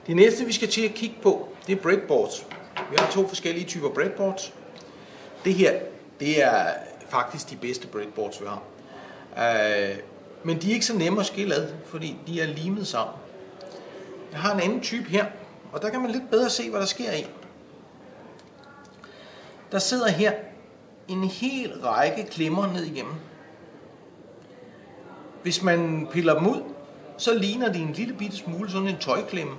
Det næste vi skal til at kigge på, det er breadboards. Vi har 2 forskellige typer breadboards. Det her, det er faktisk de bedste breadboards vi har. Men de er ikke så nemme at skille ad, fordi de er limet sammen. Jeg har en anden type her, og der kan man lidt bedre se hvad der sker i. Der sidder her en hel række klemmer ned igennem. Hvis man piller dem ud, så ligner de en lille bitte smule sådan en tøjklemme.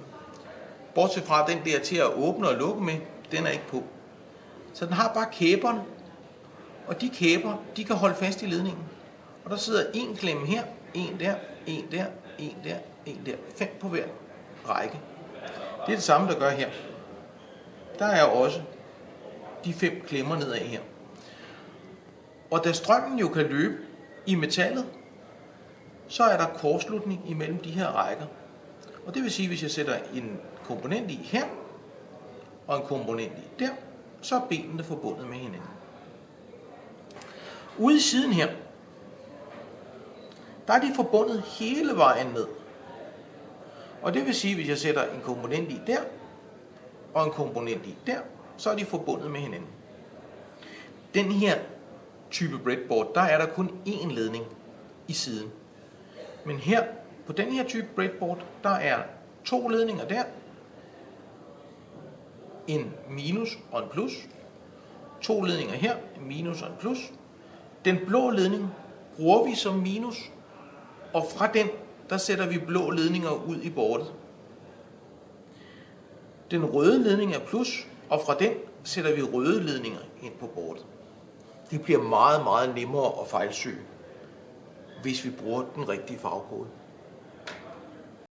Bortset fra den der til at åbne og lukke med, den er ikke på. Så den har bare kæberne, og de kæber, de kan holde fast i ledningen. Og der sidder en klemme her, en der, en der, en der, en der. 5 på hver række. Det er det samme, der gør her. Der er også de 5 klemmer nedad her. Og da strømmen jo kan løbe i metallet, så er der kortslutning imellem de her rækker. Og det vil sige, at hvis jeg sætter en komponent i her, og en komponent i der, så er benene forbundet med hinanden. Ude i siden her, der er de forbundet hele vejen ned. Og det vil sige, at hvis jeg sætter en komponent i der, og en komponent i der, så er de forbundet med hinanden. Den her type breadboard, der er der kun én ledning i siden. Men her, på den her type breadboard, der er 2 ledninger der, en minus og en plus, 2 ledninger her, en minus og en plus. Den blå ledning bruger vi som minus, og fra den, der sætter vi blå ledninger ud i bordet. Den røde ledning er plus, og fra den sætter vi røde ledninger ind på bordet. Det bliver meget, meget nemmere at fejlsøge, hvis vi bruger den rigtige farvekode.